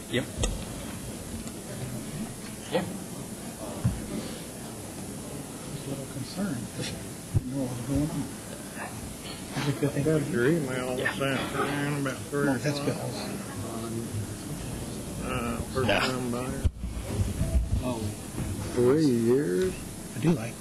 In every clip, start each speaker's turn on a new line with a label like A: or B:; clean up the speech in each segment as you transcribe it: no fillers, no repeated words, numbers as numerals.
A: Yep. Yeah.
B: Just a little concerned. You know what's going on. That's a good thing.
C: Got your email this afternoon about 3
B: Well, that's good.
C: o'clock. First time buyer.
A: Oh.
C: 3 years.
B: I do like.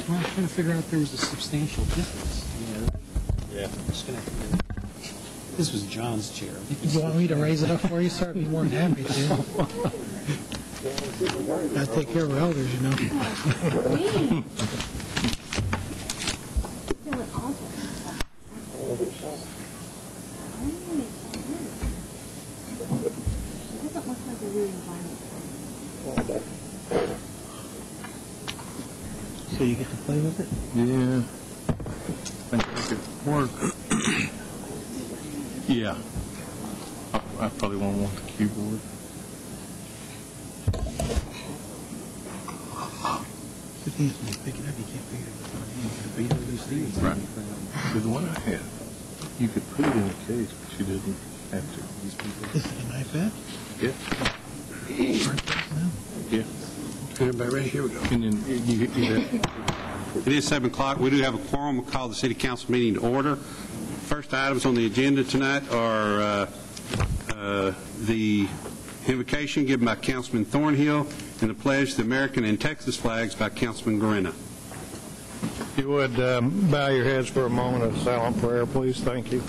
B: Well, I was trying to figure out if there was a substantial difference.
A: Yeah.
D: This was John's chair.
B: You want me to raise it up for you, sir? I'd be more than happy to. Gotta take care of our elders, you know. So you get to play with it?
C: Yeah. I think it could work. Yeah. I probably won't want the keyboard.
B: Good thing is when you pick it up, you can't figure it out. You can beat all these things.
C: Right. Because the one I had, you could put it in a case, but you didn't have to.
B: This is an iPad?
C: Yeah. Yeah.
D: Everybody ready? Here we go.
C: And then you
E: It is 7 o'clock. We do have a quorum. We'll call the City Council meeting to order. First items on the agenda tonight are the invocation given by Councilman Thornhill and the pledge to the American and Texas flags by Councilman Guarina.
C: You would bow your heads for a moment of silent prayer, please. Thank you.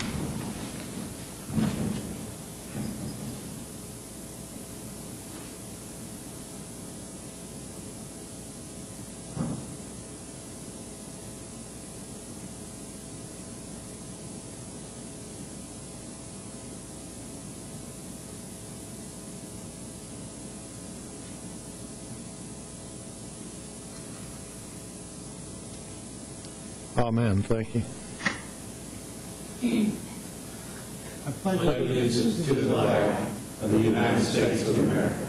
C: Amen. Thank you.
B: I pledge
F: allegiance to the flag of the United States of America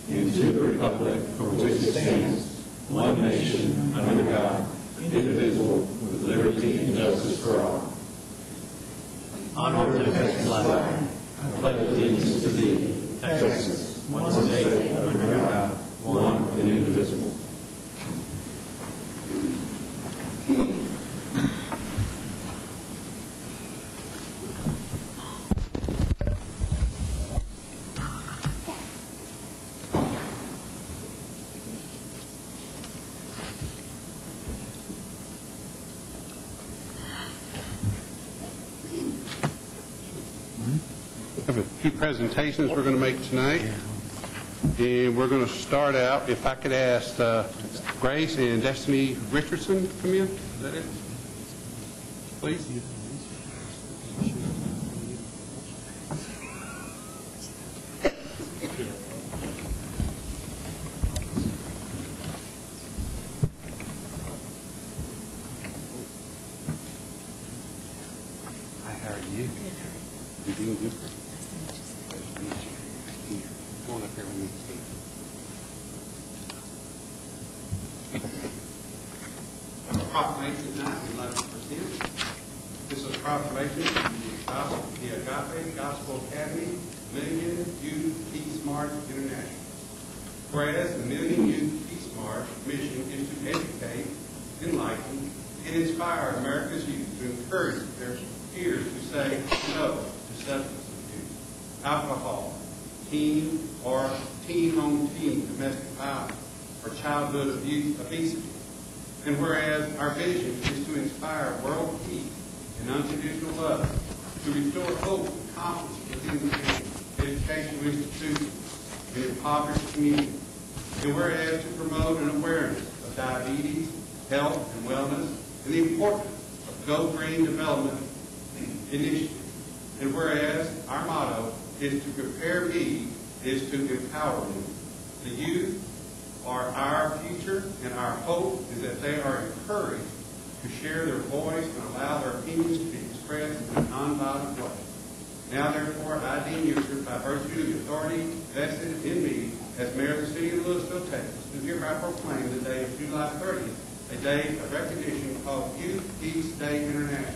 F: and to the republic for which it stands, one nation, under God, indivisible, with liberty and justice for all. Honor the Texas flag. I pledge allegiance to thee, Texas, one state, under God, one and indivisible.
E: We have a few presentations we're going to make tonight. And we're going to start out, if I could ask Grace and Destiny Richardson to come in. Is that it? Please.
A: Hi, how are you?
E: You doing good? Come on up here with me, Steve. Proclamation tonight, we'd like to present. This is a proclamation from the Agape Gospel Academy, Million Youth Peace March International. Whereas the Million Youth Peace March mission is to educate, enlighten, and inspire America's youth to encourage their peers to say no to substance abuse, alcohol, teen or teen-on-teen domestic violence, or childhood obesity. And whereas our vision is to inspire world peace and unconditional love, to restore hope and confidence within the educational institutions and impoverished communities. And whereas to promote an awareness of diabetes, health and wellness, and the importance of Go Green Development Initiative. And whereas our motto is to prepare me is to empower me. The youth are our future, and our hope is that they are encouraged to share their voice and allow their opinions to be expressed in a nonviolent way. Now, therefore, I deem you, by virtue of the authority vested in me as mayor of the city of Lewisville, Texas, do hereby proclaim the day of July 30th, a day of recognition called Youth Peace Day International.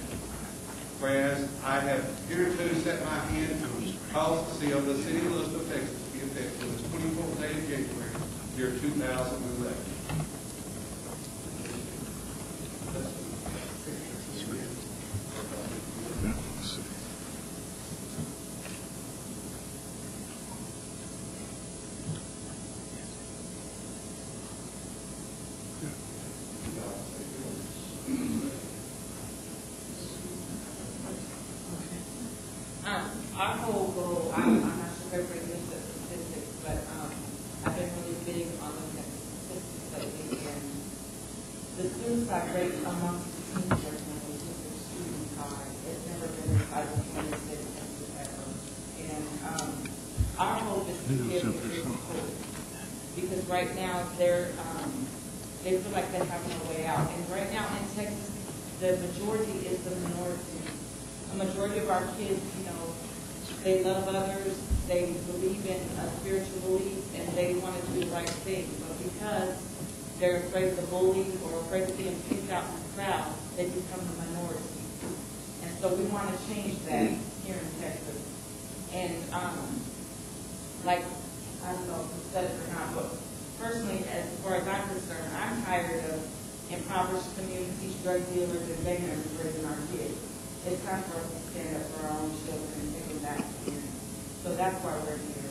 E: Whereas I have hereto set my hand to cause the seal of the city of Lewisville, Texas, to be effective on this 24th day of January, year 2011.
G: Our whole goal, I'm not sure if everybody knows the statistics, but I've been really big on looking at the statistics lately, and the suicide rate amongst the teenagers when we took their student high, it's never been as high as the city ever. And our hope is to give them hope, because right now they feel like they have no way out. And right now in Texas, the majority is the minority. A majority of our kids, they love others, they believe in a spiritual belief, and they want to do the right thing. But because they're afraid of the bully or afraid of being picked out in the crowd, they become the minority. And so we want to change that here in Texas. And like, I don't know if you said it or not, but personally, as far as I'm concerned, I'm tired of impoverished communities, drug dealers, and beggars raising our kids. It's time for us to stand up for our own children and take them back to here. So that's why we're here.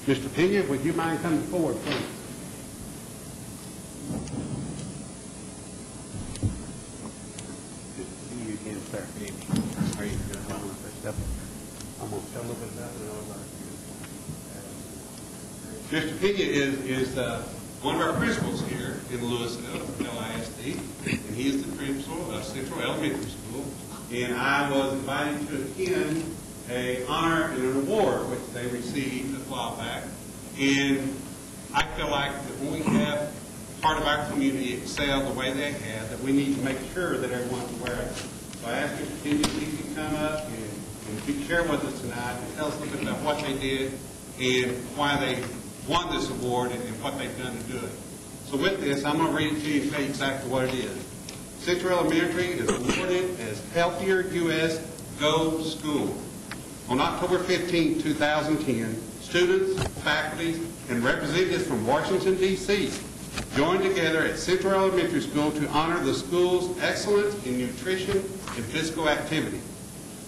E: Mr. Pena, would you mind coming forward, please? You again, sir. Are you going to hold on for a step? I'm going to tell a little bit about it. Mr. Pena is one of our principals here in Lewisville, LISD, and he is the principal of Central Elementary School. And I was invited to attend an honor and an award which they received a while back. And I feel like that when we have part of our community excel the way they have, that we need to make sure that everyone's aware of it. So I asked Mr. Kenny if he could come up and share with us tonight and tell us a little bit about what they did and why they won this award and what they've done to do it. So with this, I'm going to read it to you and tell you exactly what it is. Central Elementary is awarded as Healthier U.S. Go School. On October 15, 2010, students, faculty, and representatives from Washington, D.C. joined together at Central Elementary School to honor the school's excellence in nutrition and physical activity.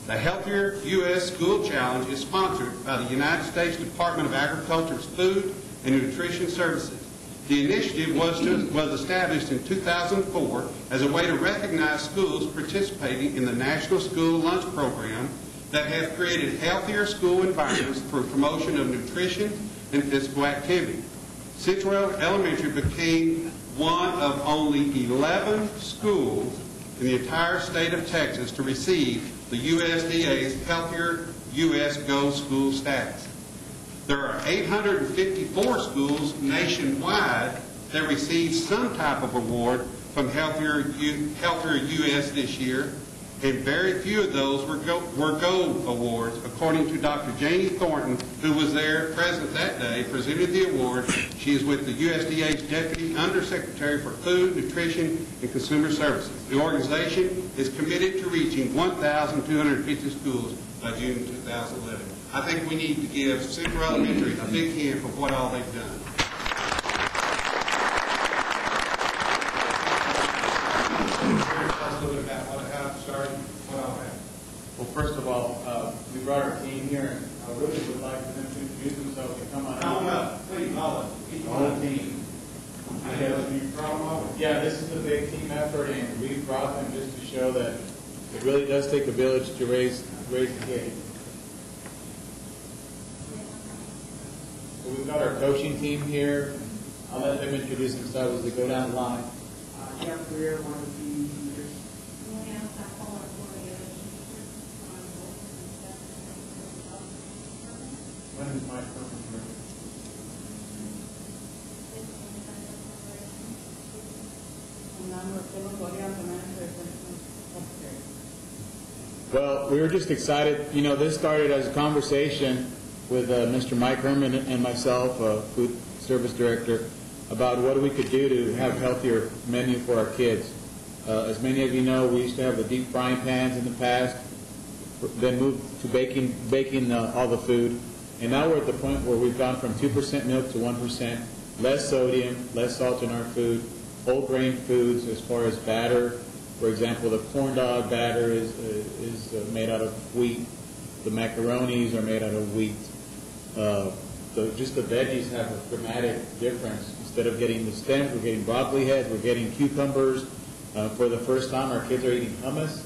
E: The Healthier U.S. School Challenge is sponsored by the United States Department of Agriculture's Food and Nutrition Services. The initiative was established in 2004 as a way to recognize schools participating in the National School Lunch Program that have created healthier school environments for promotion of nutrition and physical activity. Central Elementary became one of only 11 schools in the entire state of Texas to receive the USDA's Healthier U.S. Go School status. There are 854 schools nationwide that received some type of award from Healthier U.S. this year, and very few of those were gold awards, according to Dr. Janie Thornton, who was there present that day, presented the award. She is with the USDA's Deputy Undersecretary for Food, Nutrition, and Consumer Services. The organization is committed to reaching 1,250 schools by June 2011. I think we need to give Central Elementary a big hand for what all they've done. a little bit about how it started, what all happened.
H: Well, first of all, we brought our team here, and I really would like for them to introduce themselves and come on
E: Come
H: out.
E: up, please, all of you. Each
H: The
E: one
H: whole
E: of you.
H: team.
E: You brought them all?
H: Yeah, this is a big team effort, and we brought them just to show that it really does take a village to raise a kid. So we've got our coaching team here. I'll let them introduce themselves as they go down the line.
I: Jeff Greer, one of the teachers.
H: When is my purpose here? Well, we were just excited. You know, this started as a conversation with Mr. Mike Herman and myself, food service director, about what we could do to have a healthier menu for our kids. As many of you know, we used to have the deep frying pans in the past, then moved to baking all the food, and now we're at the point where we've gone from 2% milk to 1%, less sodium, less salt in our food, whole grain foods as far as batter. For example, the corn dog batter is made out of wheat. The macaronis are made out of wheat. Just the veggies have a dramatic difference. Instead of getting the stems, we're getting broccoli heads, we're getting cucumbers. For the first time, our kids are eating hummus.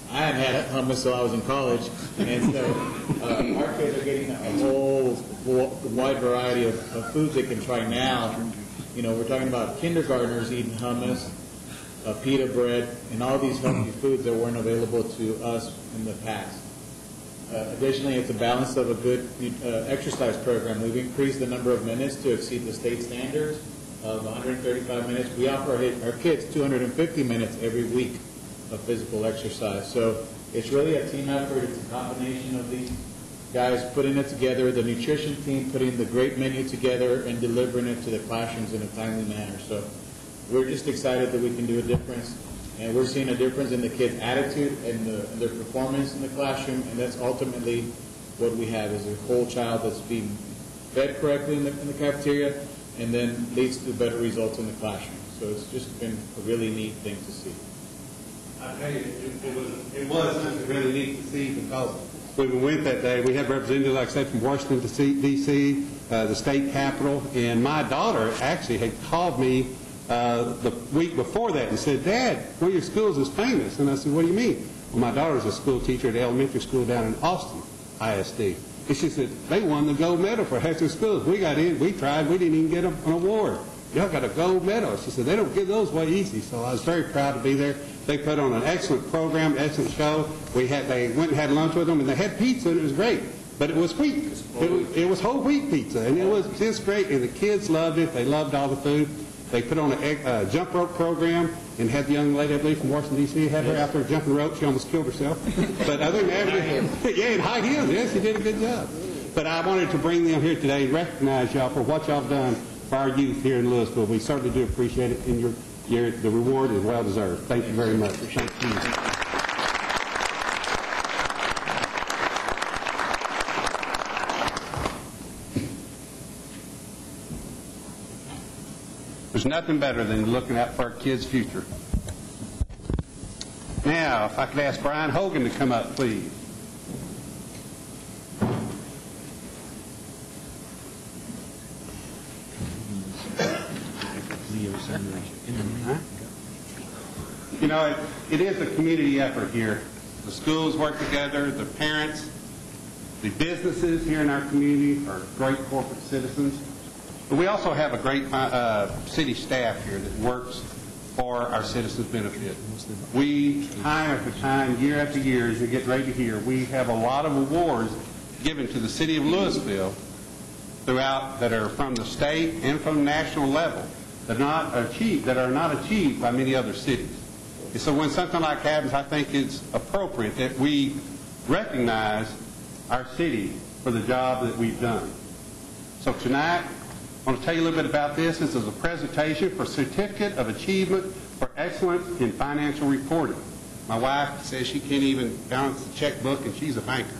H: I hadn't had hummus until I was in college, and so our kids are getting a whole wide variety of foods they can try now. You know, we're talking about kindergartners eating hummus, pita bread, and all these healthy foods that weren't available to us in the past. Additionally, it's a balance of a good exercise program. We've increased the number of minutes to exceed the state standards of 135 minutes. We offer our kids 250 minutes every week of physical exercise. So it's really a team effort. It's a combination of these guys putting it together, the nutrition team putting the great menu together and delivering it to the classrooms in a timely manner. So we're just excited that we can do a difference. And we're seeing a difference in the kids' attitude and their performance in the classroom, and that's ultimately what we have, is a whole child that's being fed correctly in the cafeteria and then leads to better results in the classroom. So it's just been a really neat thing to see.
E: I tell you, it was something really neat to see, because when we went that day, we had representatives, like I said, from Washington, D.C., the state capitol, and my daughter actually had called me the week before that and said, "Dad, one of your schools is famous." And I said, "What do you mean?" "Well, my daughter's a school teacher at the elementary school down in Austin, ISD." And she said, "They won the gold medal for Hector schools. We got in, we tried, we didn't even get an award. Y'all got a gold medal." She said, "They don't give those away easy." So I was very proud to be there. They put on an excellent program, excellent show. They went and had lunch with them, and they had pizza, and it was great. But it was wheat. It was whole wheat pizza, and it was just great. And the kids loved it. They loved all the food. They put on a jump rope program and had the young lady, I believe, from Washington, D.C., had her out there jumping rope. She almost killed herself. But other than that, yeah, in high heels, yes, she did a good job. But I wanted to bring them here today and recognize y'all for what y'all have done for our youth here in Lewisville. We certainly do appreciate it, and the reward is well deserved. Thank you very much. Thank you. There's nothing better than looking out for our kids' future. Now, if I could ask Brian Hogan to come up, please. You know, it is a community effort here. The schools work together, the parents, the businesses here in our community are great corporate citizens. But we also have a great city staff here that works for our citizens' benefit. We, time after time, year after year, as you get ready to hear, we have a lot of awards given to the city of Lewisville throughout that are from the state and from the national level that are not achieved by many other cities. And so when something like that happens, I think it's appropriate that we recognize our city for the job that we've done. So tonight, I want to tell you a little bit about this. This is a presentation for Certificate of Achievement for Excellence in Financial Reporting. My wife says she can't even balance the checkbook, and she's a banker.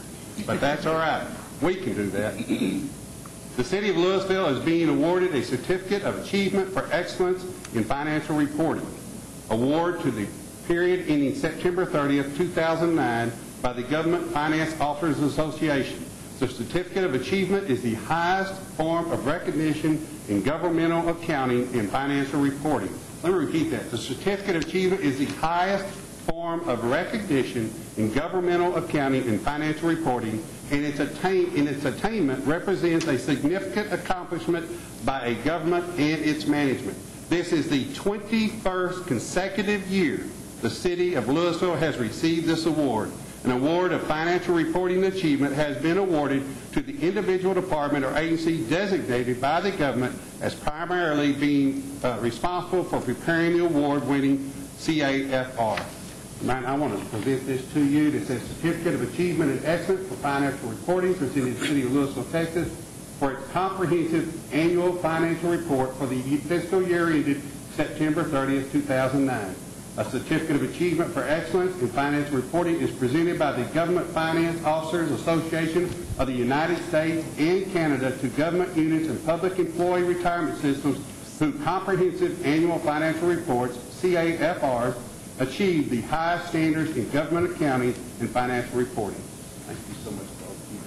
E: But that's all right. We can do that. The City of Lewisville is being awarded a Certificate of Achievement for Excellence in Financial Reporting. award to the period ending September 30th, 2009 by the Government Finance Officers Association. The Certificate of Achievement is the highest form of recognition in governmental accounting and financial reporting. Let me repeat that. The Certificate of Achievement is the highest form of recognition in governmental accounting and financial reporting, and its attainment represents a significant accomplishment by a government and its management. This is the 21st consecutive year the City of Lewisville has received this award. An award of financial reporting achievement has been awarded to the individual department or agency designated by the government as primarily being responsible for preparing the award-winning CAFR. I want to present this to you. It says Certificate of Achievement and Excellence for Financial Reporting presented to the City of Lewisville, Texas, for its comprehensive annual financial report for the fiscal year ended September 30th, 2009. A Certificate of Achievement for Excellence in Financial Reporting is presented by the Government Finance Officers Association of the United States and Canada to government units and public employee retirement systems whose comprehensive annual financial reports, CAFRs, achieve the highest standards in government accounting and financial reporting. Thank you so much for all of you.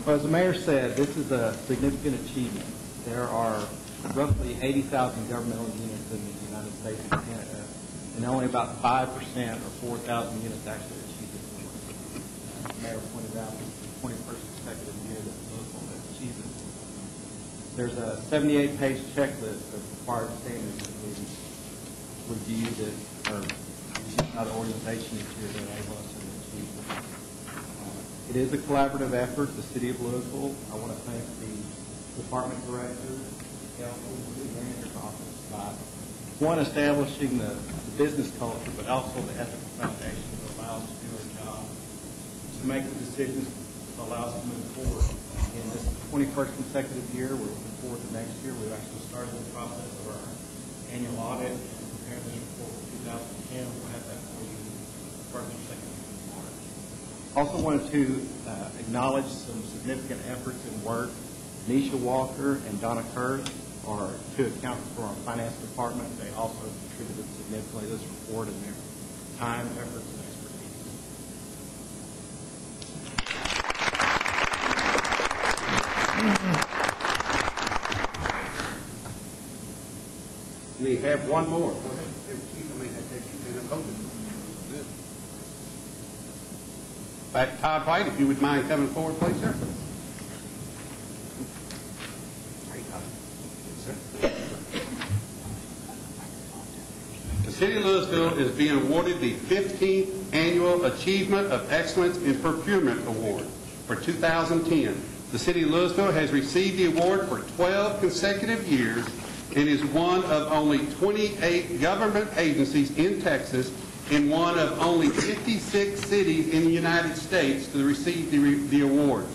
J: Well, as the mayor said, this is a significant achievement. There are roughly 80,000 governmental units in the United States and Canada, and only about 5% or 4,000 units actually achieve this award. As the mayor pointed out, this is the 21st consecutive year that Lewisville has achieved it. There's a 78-page checklist of required standards that we review that are used by the organization each year to enable us to achieve this. It is a collaborative effort. The City of Lewisville, I want to thank the department director, the council, and the manager's office by, one, establishing the business culture, but also the ethical foundation that allows us to do our job, to make the decisions that allow us to move forward. And this is the 21st consecutive year. We're looking forward to next year. We've actually started the process of our annual audit and preparing this report for 2010. We'll have that for you first or second week of March. Also wanted to acknowledge some significant efforts and work. Nisha Walker and Donna Kurz are two accountants for our finance department. They also contributed significantly to this report in their time, efforts, and expertise.
E: We have one more. Todd White, if you would mind coming forward, please, sir. The City of Lewisville is being awarded the 15th Annual Achievement of Excellence in Procurement Award for 2010. The City of Lewisville has received the award for 12 consecutive years and is one of only 28 government agencies in Texas and one of only 56 cities in the United States to receive the award.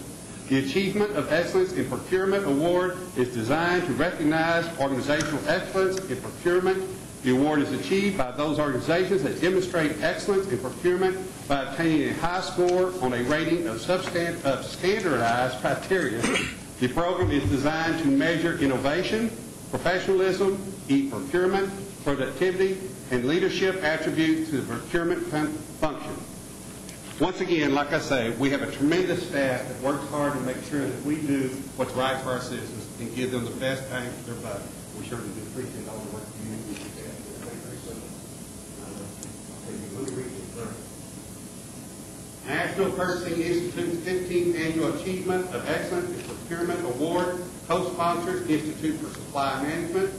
E: The Achievement of Excellence in Procurement Award is designed to recognize organizational excellence in procurement. The award is achieved by those organizations that demonstrate excellence in procurement by obtaining a high score on a rating of standardized criteria. The program is designed to measure innovation, professionalism, e-procurement, productivity, and leadership attributes to the procurement function. Once again, like I say, we have a tremendous staff that works hard to make sure that we do what's right for our citizens and give them the best bang for their buck. We certainly do appreciate all the work you do with your staff. National Purchasing Institute's 15th Annual Achievement of Excellence in Procurement Award co-sponsors Institute for Supply Management,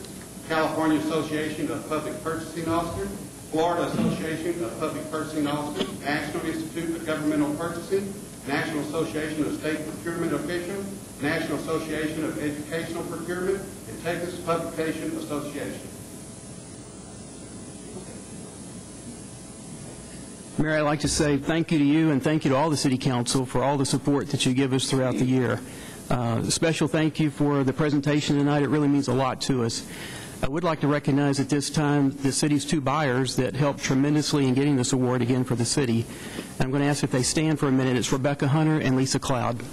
E: California Association of Public Purchasing Officers, Florida Association of Public Purchasing Officers, National Institute of Governmental Purchasing, National Association of State Procurement Officials, National Association of Educational Procurement, and Texas Publication Association.
K: Mayor, I'd like to say thank you to you and thank you to all the City Council for all the support that you give us throughout the year. A special thank you for the presentation tonight. It really means a lot to us. I would like to recognize at this time the city's two buyers that helped tremendously in getting this award again for the city. I'm going to ask if they stand for a minute. It's Rebecca Hunter and Lisa Cloud.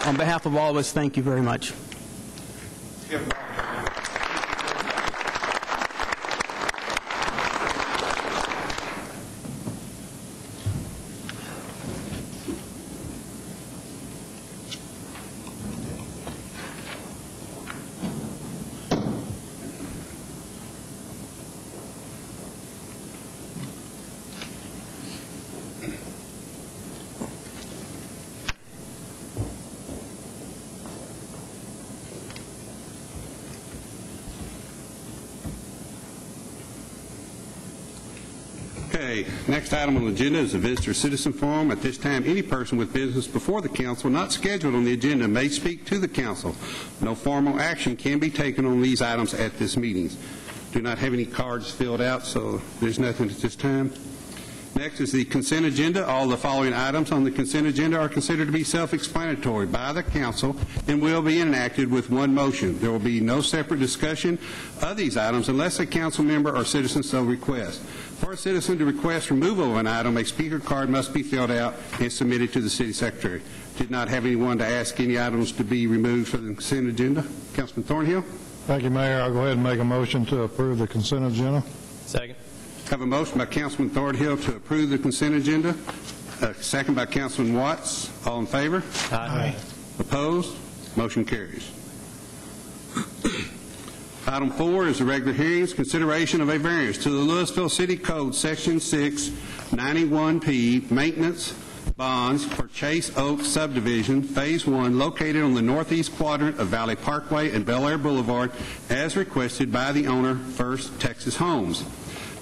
K: On behalf of all of us, thank you very much.
E: Okay, next item on the agenda is the Visitor Citizen Forum. At this time, any person with business before the council not scheduled on the agenda may speak to the council. No formal action can be taken on these items at this meeting. Do not have any cards filled out, so there's nothing at this time. Next is the consent agenda. All the following items on the consent agenda are considered to be self-explanatory by the council and will be enacted with one motion. There will be no separate discussion of these items unless a council member or citizen so requests. For a citizen to request removal of an item, a speaker card must be filled out and submitted to the city secretary. Did not have anyone to ask any items to be removed from the consent agenda. Councilman Thornhill?
C: Thank you, Mayor. I'll go ahead and make a motion to approve the consent agenda.
A: Second.
E: Have a motion by Councilman Thornhill to approve the consent agenda. Second by Councilman Watts. All in favor?
A: Aye.
E: Opposed? Motion carries. Item 4 is the regular hearings, consideration of a variance to the Lewisville City Code, Section 6, 91P, maintenance bonds for Chase Oak Subdivision, Phase 1, located on the northeast quadrant of Valley Parkway and Bellaire Boulevard, as requested by the owner, First Texas Homes.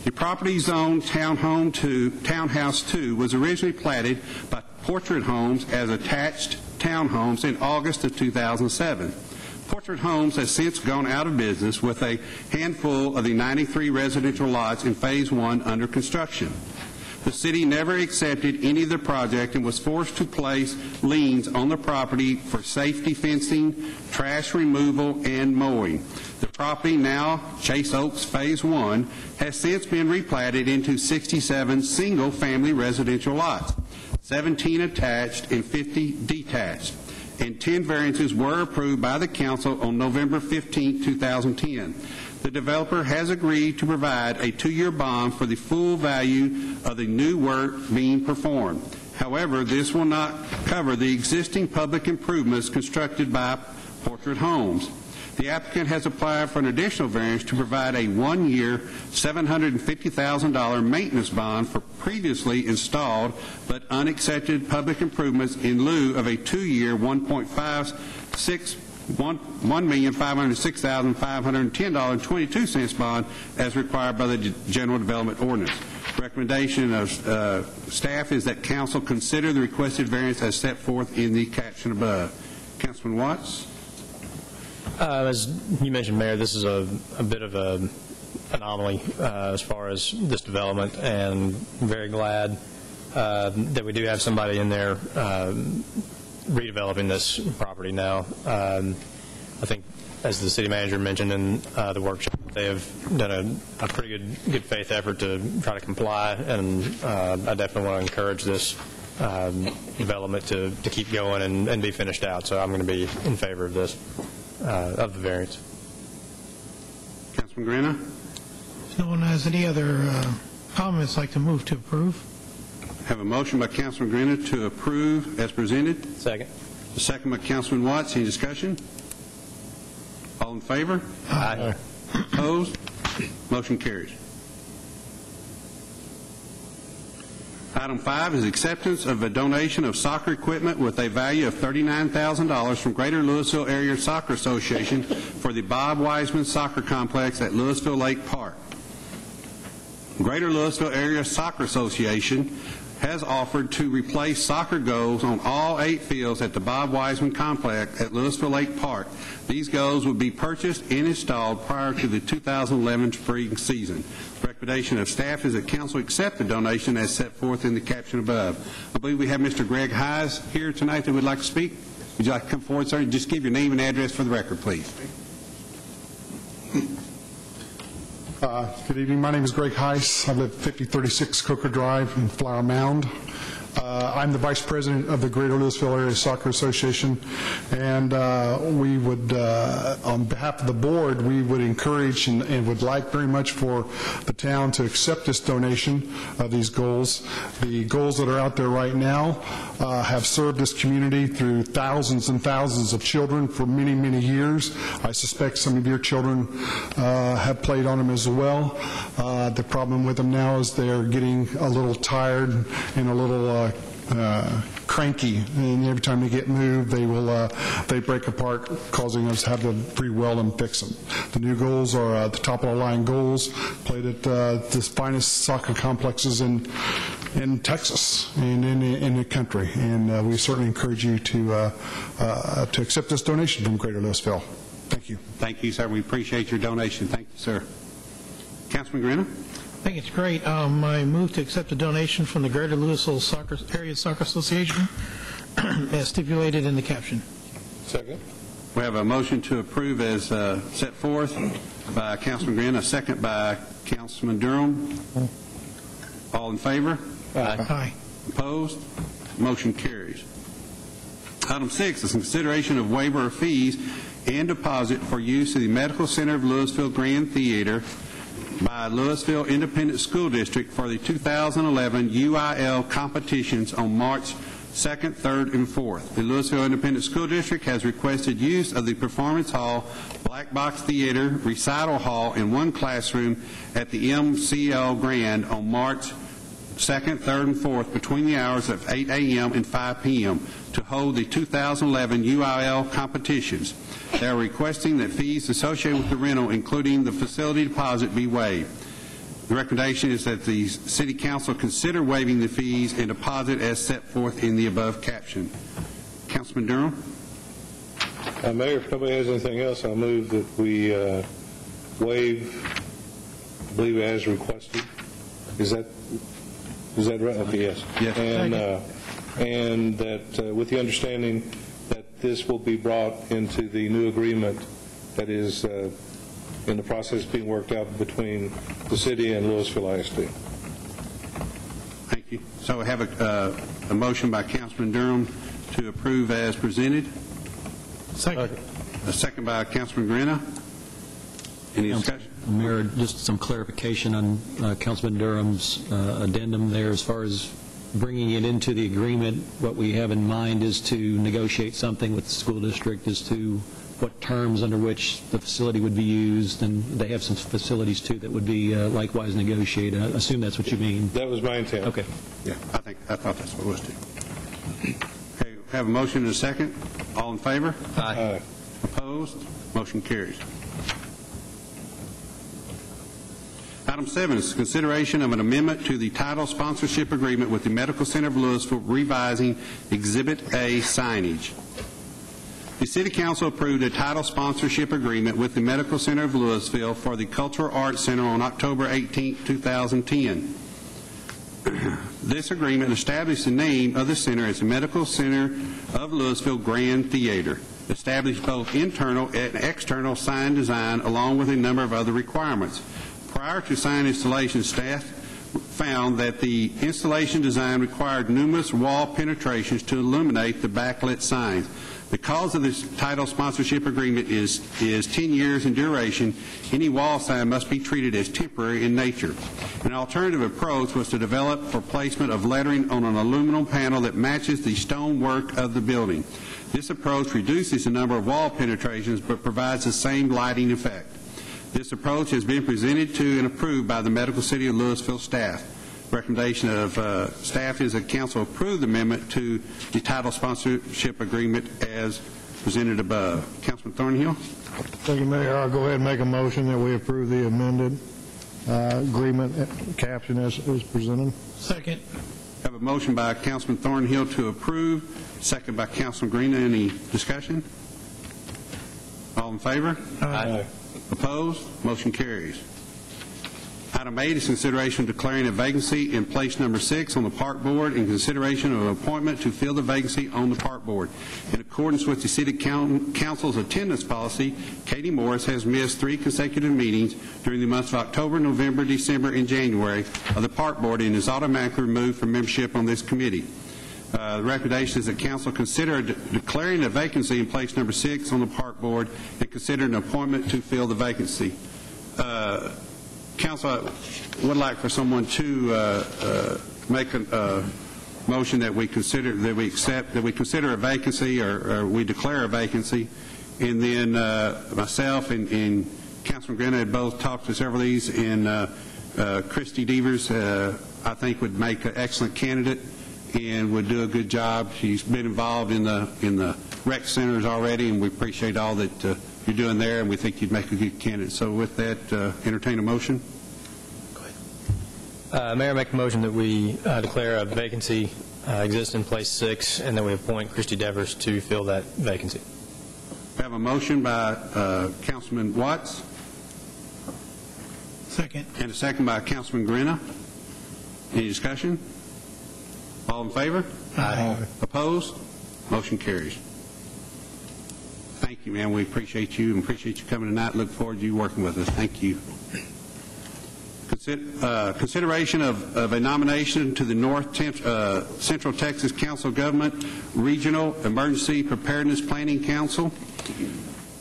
E: The property zoned Townhouse 2 was originally platted by Portrait Homes as attached townhomes in August of 2007. Portrait Homes has since gone out of business with a handful of the 93 residential lots in Phase 1 under construction. The city never accepted any of the project and was forced to place liens on the property for safety fencing, trash removal, and mowing. The property, now Chase Oaks Phase 1, has since been replatted into 67 single-family residential lots, 17 attached and 50 detached, and 10 variances were approved by the council on November 15, 2010. The developer has agreed to provide a 2-year bond for the full value of the new work being performed. However, this will not cover the existing public improvements constructed by Portrait Homes. The applicant has applied for an additional variance to provide a 1-year, $750,000 maintenance bond for previously installed but unaccepted public improvements in lieu of a 2-year, $1,506,510.22 bond as required by the General Development Ordinance. Recommendation of staff is that council consider the requested variance as set forth in the caption above. Councilman Watts?
A: As you mentioned, Mayor, this is a bit of an anomaly as far as this development, and I'm very glad that we do have somebody in there redeveloping this property now. I think, as the city manager mentioned in the workshop, they have done a pretty good faith effort to try to comply, and I definitely want to encourage this development to keep going and be finished out. So I'm going to be in favor of this. Of the variance.
E: Councilman Grena?
B: If no one has any other comments, I'd like to move to approve.
E: Have a motion by Councilman Grena to approve as presented.
A: Second.
E: A second by Councilman Watts. Any discussion? All in favor?
A: Aye.
E: Opposed? Motion carries. Item 5 is acceptance of a donation of soccer equipment with a value of $39,000 from Greater Lewisville Area Soccer Association for the Bob Wiseman Soccer Complex at Lewisville Lake Park. Greater Lewisville Area Soccer Association has offered to replace soccer goals on all 8 fields at the Bob Wiseman complex at Lewisville Lake Park. These goals will be purchased and installed prior to the 2011 spring season. The recommendation of staff is that council accept the donation as set forth in the caption above. I believe we have Mr. Greg Hayes here tonight that would like to speak. Would you like to come forward, sir? Just give your name and address for the record, please.
L: Good evening. My name is Greg Heiss. I live at 5036 Coker Drive in Flower Mound. I'm the Vice President of the Greater Lewisville Area Soccer Association, and we would, on behalf of the board, we would encourage and would like very much for the town to accept this donation of these goals. The goals that are out there right now have served this community through thousands and thousands of children for many, many years. I suspect some of your children have played on them as well. The problem with them now is they're getting a little tired and a little cranky, and every time they get moved, they break apart, causing us to have to re-weld and fix them. The new goals are the top-of-the-line goals, played at the finest soccer complexes in Texas and in the country, and we certainly encourage you to accept this donation from Greater Lewisville. Thank you.
E: Thank you, sir. We appreciate your donation. Thank you, sir. Councilman Grena?
B: I think it's great. I move to accept a donation from the Greater Lewisville Area Soccer Association as stipulated in the caption.
C: Second.
E: We have a motion to approve as set forth by Councilman Green, a second by Councilman Durham. All in favor?
B: Aye.
E: Opposed? Motion carries. Item 6 is consideration of waiver of fees and deposit for use of the Medical Center of Lewisville Grand Theater by Lewisville Independent School District for the 2011 UIL competitions on March 2nd, 3rd, and 4th. The Lewisville Independent School District has requested use of the Performance Hall, Black Box Theater, Recital Hall, and one classroom at the MCL Grand on March 2nd, 3rd, and 4th between the hours of 8 a.m. and 5 p.m. to hold the 2011 UIL competitions. They are requesting that fees associated with the rental, including the facility deposit, be waived. The recommendation is that the City Council consider waiving the fees and deposit as set forth in the above caption. Councilman Durham?
C: Mayor, if nobody has anything else, I'll move that we waive, I believe, as requested. Is that right? Okay, yes.
E: Yes.
C: And that with the understanding that this will be brought into the new agreement that is in the process being worked out between the city and Lewisville ISD.
E: Thank you. So we have a motion by Councilman Durham to approve as presented.
B: Second.
E: A second by Councilman Grena. Any discussion?
M: Mayor, just some clarification on Councilman Durham's addendum there as far as bringing it into the agreement. What we have in mind is to negotiate something with the school district as to what terms under which the facility would be used, and they have some facilities too that would be likewise negotiated. I assume that's what you mean.
C: That was my intent.
M: Okay.
E: Yeah, I thought that's what it was too. Okay, have a motion and a second. All in favor?
C: Aye.
E: Opposed? Motion carries. Item 7 is consideration of an amendment to the title sponsorship agreement with the Medical Center of Lewisville revising Exhibit A signage. The City Council approved a title sponsorship agreement with the Medical Center of Lewisville for the Cultural Arts Center on October 18, 2010. This agreement established the name of the center as the Medical Center of Lewisville Grand Theater, established both internal and external sign design along with a number of other requirements. Prior to sign installation, staff found that the installation design required numerous wall penetrations to illuminate the backlit signs. Because of this title sponsorship agreement is 10 years in duration, any wall sign must be treated as temporary in nature. An alternative approach was to develop for placement of lettering on an aluminum panel that matches the stonework of the building. This approach reduces the number of wall penetrations but provides the same lighting effect. This approach has been presented to and approved by the Medical City of Lewisville staff. Recommendation of staff is that council approve the amendment to the title sponsorship agreement as presented above. Councilman Thornhill?
C: Thank you, Mayor. I'll go ahead and make a motion that we approve the amended agreement caption as presented.
B: Second.
N: Have a motion by Councilman Thornhill to approve, second by Councilman Green. Any discussion? All in favor?
B: Aye.
N: Opposed? Motion carries. Item 8 is consideration of declaring a vacancy in place number 6 on the Park Board in consideration of an appointment to fill the vacancy on the Park Board. In accordance with the City Council's attendance policy, Katie Morris has missed 3 consecutive meetings during the months of October, November, December, and January of the Park Board and is automatically removed from membership on this committee. The recommendation is that Council consider declaring a vacancy in place number 6 on the Park Board and consider an appointment to fill the vacancy. Council, I would like for someone to make a motion that we consider a vacancy or we declare a vacancy, and then myself and Councilman Grenna had both talked to several of these, and Christy Devers I think would make an excellent candidate and would do a good job. She's been involved in the rec centers already, and we appreciate all that you're doing there, and we think you'd make a good candidate. So with that, entertain a motion.
A: Go ahead. Mayor, make a motion that we declare a vacancy exists in place 6, and that we appoint Christy Devers to fill that vacancy.
N: We have a motion by Councilman Watts.
B: Second.
N: And a second by Councilman Grenna. Any discussion? All in favor?
B: Aye.
N: Opposed? Motion carries. Thank you, man. We appreciate you and appreciate you coming tonight. Look forward to you working with us. Thank you. Consideration of a nomination to the North Central Texas Council of Government Regional Emergency Preparedness Planning Council.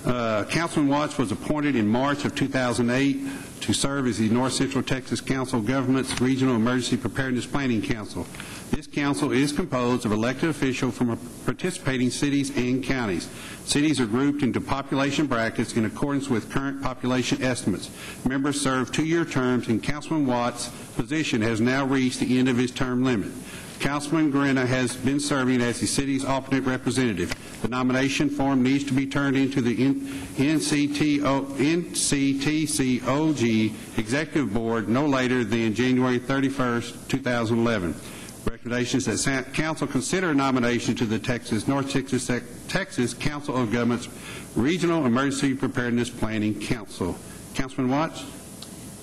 N: Councilman Watts was appointed in March of 2008 to serve as the North Central Texas Council of Government's Regional Emergency Preparedness Planning Council. This council is composed of elected officials from participating cities and counties. Cities are grouped into population brackets in accordance with current population estimates. Members serve 2-year terms, and Councilman Watts' position has now reached the end of his term limit. Councilman Grenna has been serving as the city's alternate representative. The nomination form needs to be turned into the NCTCOG Executive Board no later than January 31st, 2011. Recommendation is that Council consider a nomination to the North Texas Council of Governments Regional Emergency Preparedness Planning Council. Councilman Watts?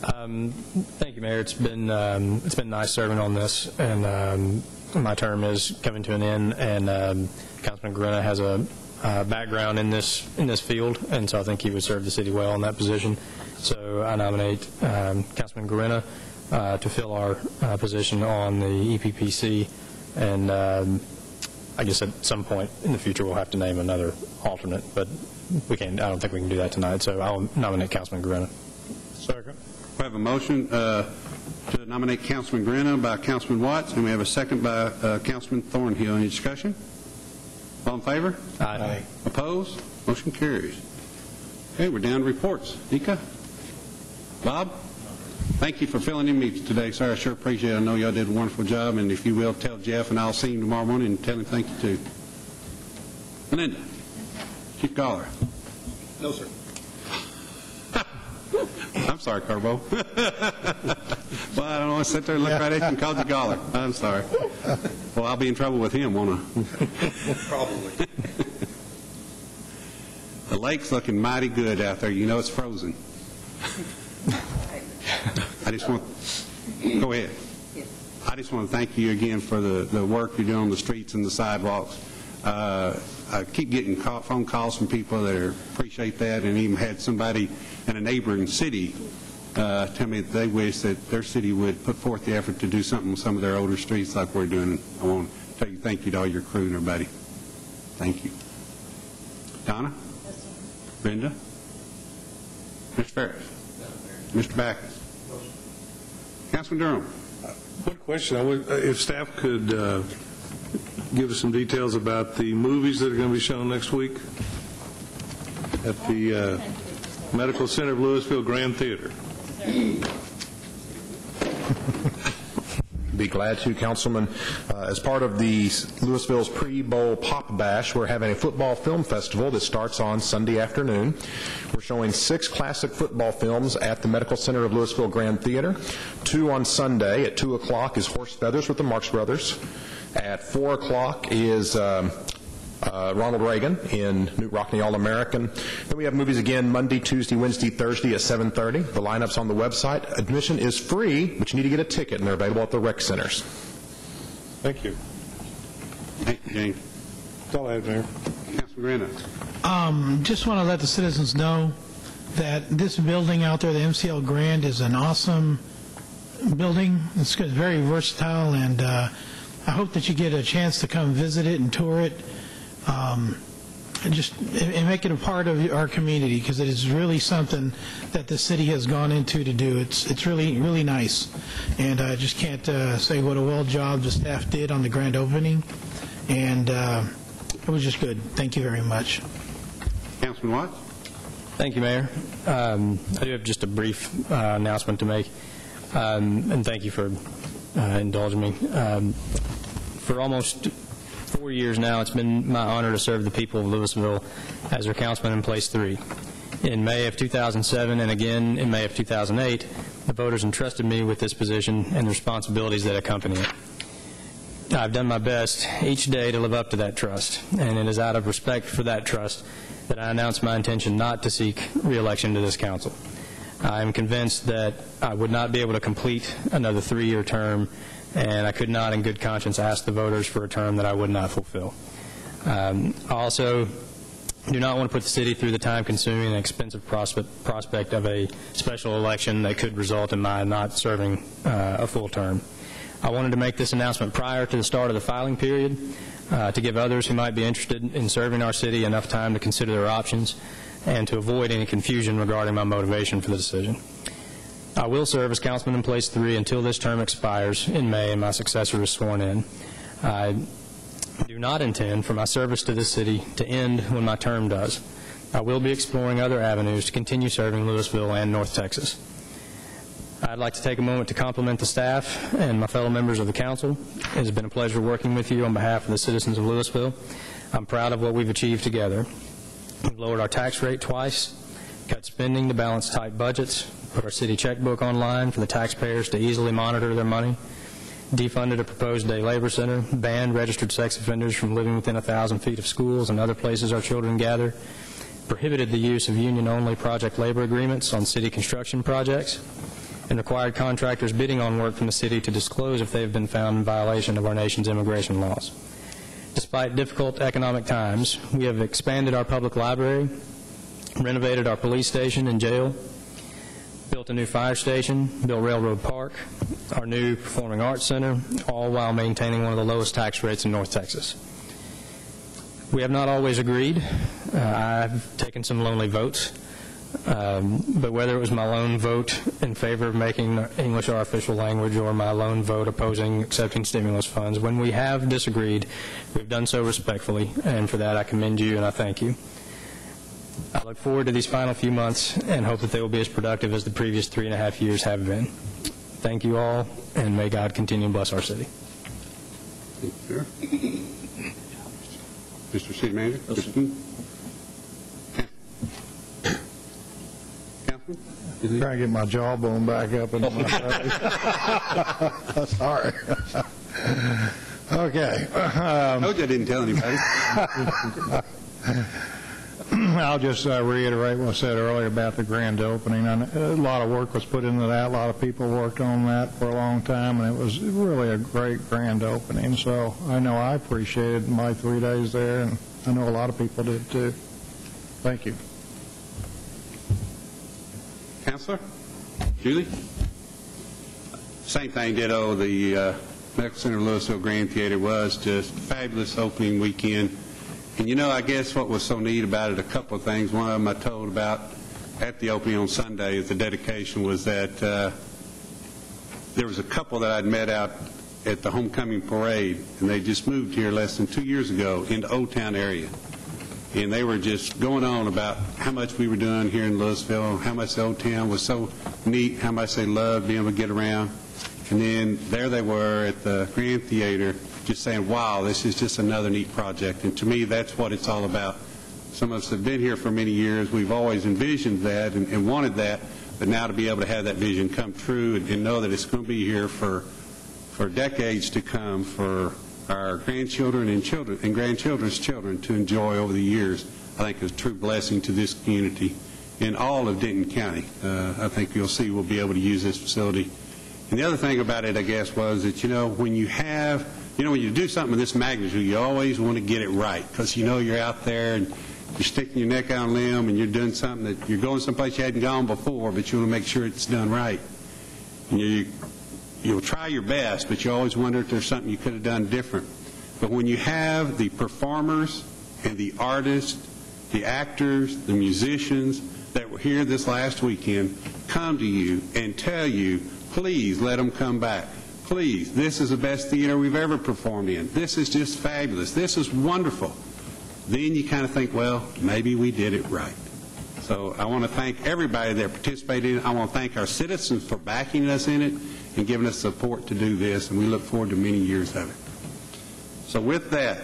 A: Thank you, Mayor. It's been nice serving on this, and my term is coming to an end. And Councilman Grenna has a background in this field, and so I think he would serve the city well in that position. So I nominate Councilman Grenna to fill our position on the EPPC, and I guess at some point in the future we'll have to name another alternate, but I don't think we can do that tonight. So I'll nominate Councilman Grenna.
B: Second.
N: We have a motion to nominate Councilman Grenna by Councilman Watts, and we have a second by Councilman Thornhill. Any discussion? All in favor?
A: Aye.
N: Opposed? Motion carries. Okay, we're down to reports. Nika? Bob? Thank you for filling in meetings today, sir. I sure appreciate it. I know y'all did a wonderful job, and if you will, tell Jeff, and I'll see him tomorrow morning, and tell him thank you, too. Melinda? Chief Galler?
D: No, sir.
N: I'm sorry, Carbo. Well, I don't want to sit there and look right at you and call you Galler. I'm sorry. Well, I'll be in trouble with him, won't I?
D: Probably.
N: The lake's looking mighty good out there. You know it's frozen. I just want go ahead. I just want to thank you again for the work you're doing on the streets and the sidewalks. I keep getting phone calls from people that appreciate that, and even had somebody in a neighboring city tell me that they wish that their city would put forth the effort to do something with some of their older streets like we're doing. I want to tell you thank you to all your crew and everybody. Thank you. Donna?
G: Yes, sir.
N: Brenda? Mr. Ferris? Mr. Backus? Councilman Durham?
C: One question. If staff could give us some details about the movies that are going to be shown next week at the Medical Center of Lewisville Grand Theater.
O: Be glad to, Councilman. As part of the Lewisville's pre-bowl pop bash, we're having a football film festival that starts on Sunday afternoon. We're showing 6 classic football films at the Medical Center of Lewisville Grand Theater. 2 on Sunday at 2 o'clock is Horse Feathers with the Marx Brothers. At 4 o'clock is Ronald Reagan in Newt Rockney All-American. Then we have movies again Monday, Tuesday, Wednesday, Thursday at 7:30. The lineup's on the website. Admission is free, but you need to get a ticket, and they're available at the rec centers.
C: Thank you.
N: Thank you, James.
C: That's all I have, Mayor.
N: Councilman Granda.
B: Just want to let the citizens know that this building out there, the MCL Grand, is an awesome building. It's good, very versatile, and I hope that you get a chance to come visit it and tour it. And make it a part of our community, because it is really something that the city has gone into to do. It's really, really nice. And I just can't say what a well job the staff did on the grand opening. And it was just good. Thank you very much.
N: Councilman Watts.
A: Thank you, Mayor. I do have just a brief announcement to make, and thank you for indulging me. For almost 4 years now, it's been my honor to serve the people of Lewisville as their councilman in place 3. In May of 2007 and again in May of 2008, the voters entrusted me with this position and the responsibilities that accompany it. I've done my best each day to live up to that trust, and it is out of respect for that trust that I announce my intention not to seek re-election to this council. I am convinced that I would not be able to complete another 3-year term, and I could not in good conscience ask the voters for a term that I would not fulfill. I also do not want to put the city through the time-consuming and expensive prospect of a special election that could result in my not serving a full term. I wanted to make this announcement prior to the start of the filing period to give others who might be interested in serving our city enough time to consider their options and to avoid any confusion regarding my motivation for the decision. I will serve as councilman in place 3 until this term expires in May and my successor is sworn in. I do not intend for my service to this city to end when my term does. I will be exploring other avenues to continue serving Lewisville and North Texas. I'd like to take a moment to compliment the staff and my fellow members of the council. It has been a pleasure working with you on behalf of the citizens of Lewisville. I'm proud of what we've achieved together. We've lowered our tax rate twice, cut spending to balance tight budgets, put our city checkbook online for the taxpayers to easily monitor their money, defunded a proposed day labor center, banned registered sex offenders from living within 1,000 feet of schools and other places our children gather, prohibited the use of union-only project labor agreements on city construction projects, and required contractors bidding on work from the city to disclose if they have been found in violation of our nation's immigration laws. Despite difficult economic times, we have expanded our public library, renovated our police station and jail, built a new fire station, built Railroad Park, our new Performing Arts Center, all while maintaining one of the lowest tax rates in North Texas. We have not always agreed. I've taken some lonely votes, but whether it was my lone vote in favor of making English our official language or my lone vote opposing accepting stimulus funds, when we have disagreed, we've done so respectfully, and for that I commend you and I thank you. I look forward to these final few months and hope that they will be as productive as the previous 3.5 years have been. Thank you all, and may God continue to bless our city.
N: Thank you, sir. Mr. City Manager? Councilman?
P: Trying to get my jawbone back up into my face. Sorry. Okay.
N: I told you I didn't tell anybody.
P: I'll just reiterate what I said earlier about the grand opening. A lot of work was put into that. A lot of people worked on that for a long time, and it was really a great grand opening. So I know I appreciated my 3 days there, and I know a lot of people did too. Thank you.
N: Councilor? Julie? Same thing, ditto. The Medical Center of Lewisville Grand Theater was just a fabulous opening weekend. And, you know, I guess what was so neat about it, a couple of things. One of them I told about at the opening on Sunday at the dedication was that there was a couple that I'd met out at the homecoming parade, and they just moved here less than 2 years ago into Old Town area. And they were just going on about how much we were doing here in Lewisville, how much the Old Town was so neat, how much they loved being able to get around. And then there they were at the Grand Theater just saying, wow, this is just another neat project. And to me, that's what it's all about. Some of us have been here for many years. We've always envisioned that and wanted that, but now to be able to have that vision come true and know that it's going to be here for decades to come for our grandchildren and grandchildren's children to enjoy over the years, I think is a true blessing to this community in all of Denton County. I think you'll see we'll be able to use this facility. And the other thing about it, I guess, was that, when you have, when you do something of this magnitude, you always want to get it right because you're out there and you're sticking your neck out on a limb and you're doing something that you're going someplace you hadn't gone before, but you want to make sure it's done right. And you'll try your best, but you always wonder if there's something you could have done different. But when you have the performers and the artists, the actors, the musicians that were here this last weekend come to you and tell you, please let them come back. Please, this is the best theater we've ever performed in. This is just fabulous. This is wonderful. Then you kind of think, well, maybe we did it right. So I want to thank everybody that participated in it. I want to thank our citizens for backing us in it and giving us support to do this, and we look forward to many years of it. So with that,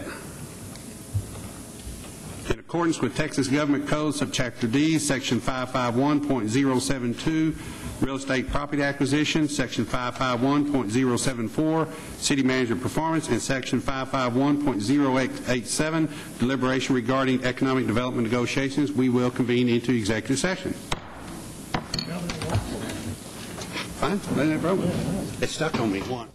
N: in accordance with Texas Government Code, Subchapter D, Section 551.072, Real Estate Property Acquisition, Section 551.074, City Manager Performance, and Section 551.087, Deliberation Regarding Economic Development Negotiations, we will convene into executive session. Fine, no problem. It stuck on me once.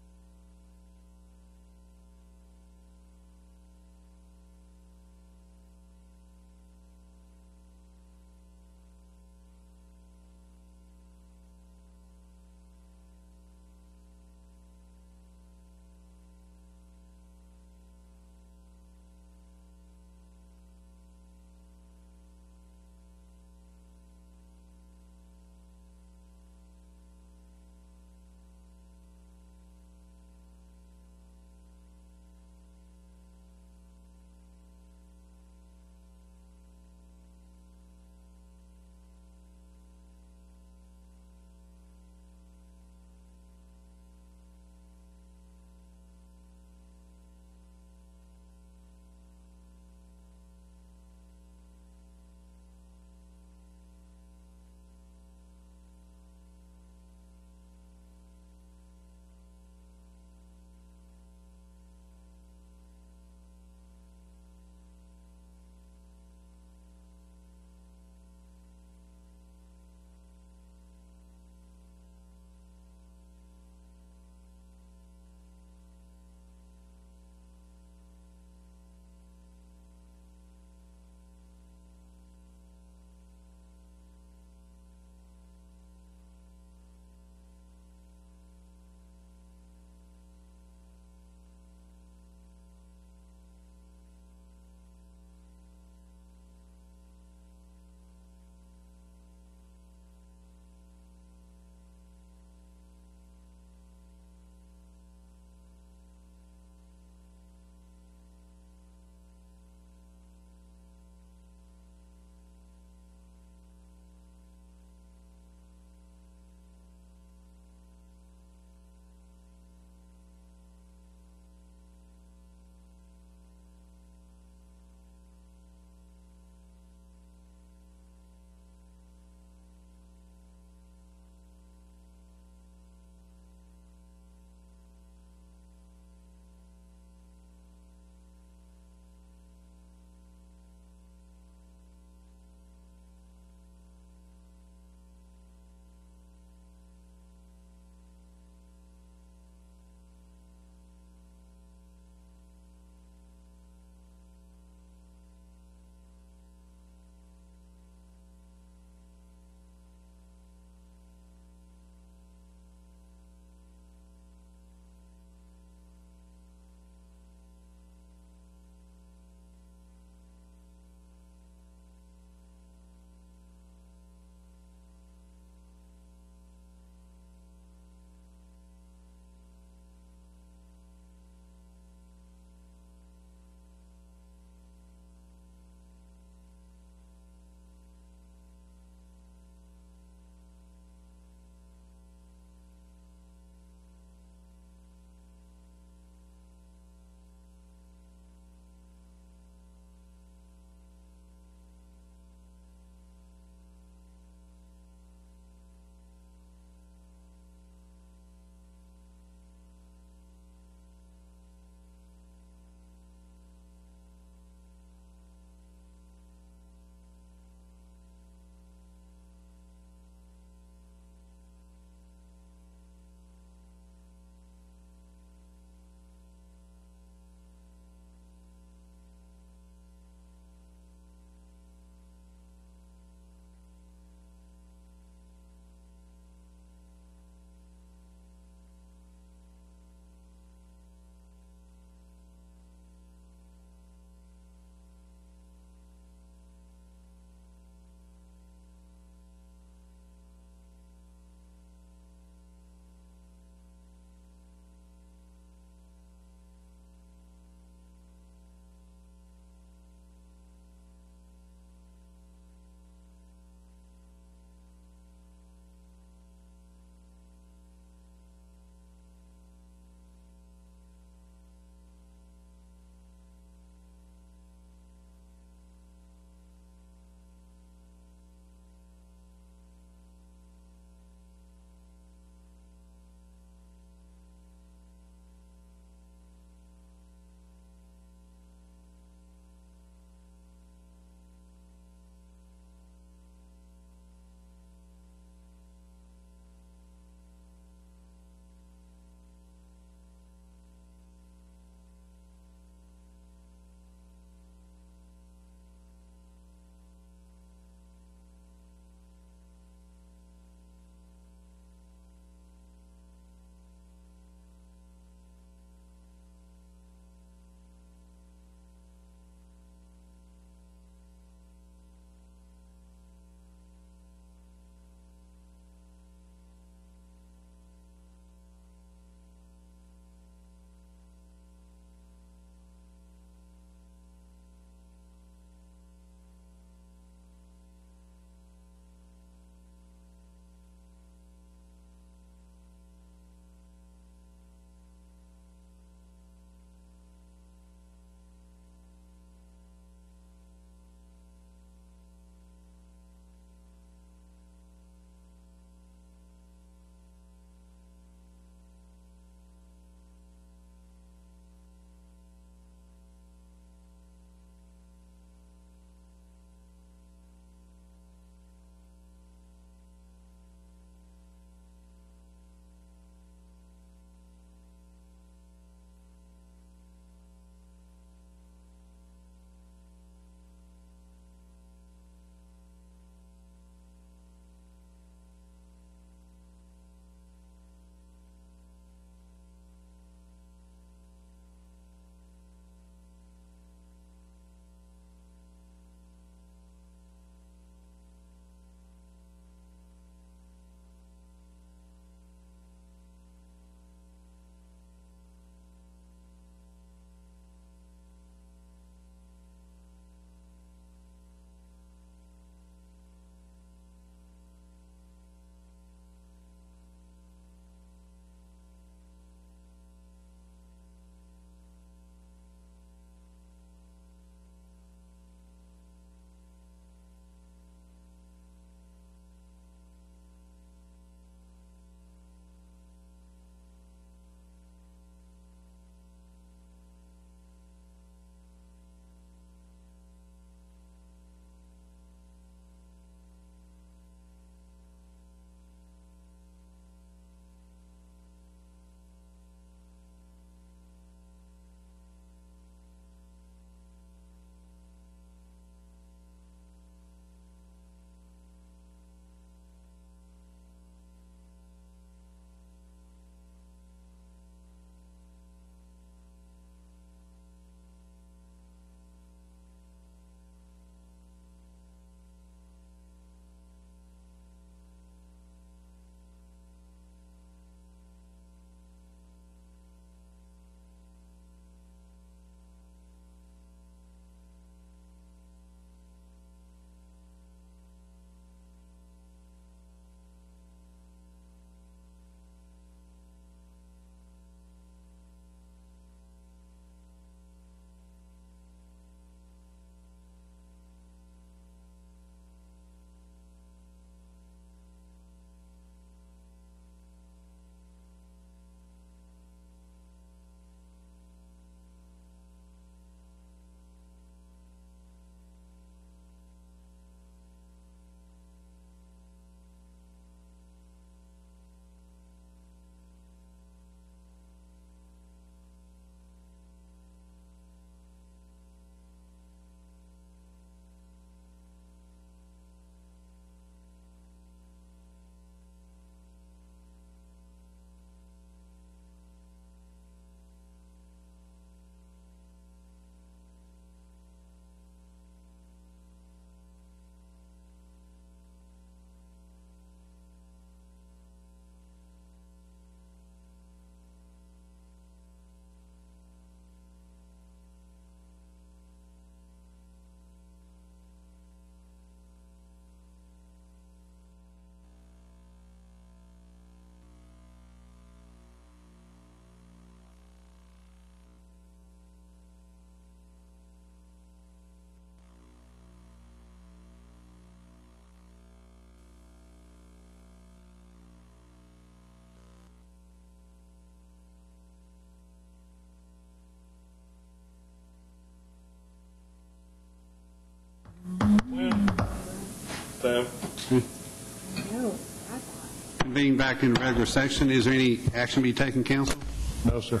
N: Convene back in regular session. Is there any action to be taken, council?
P: No, sir.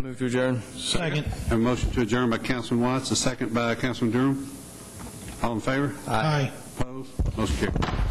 F: Move to adjourn.
B: Second.
N: A motion to adjourn by Councilman Watts, a second by Councilman Durham. All in favor?
B: Aye.
N: Opposed? Motion carried.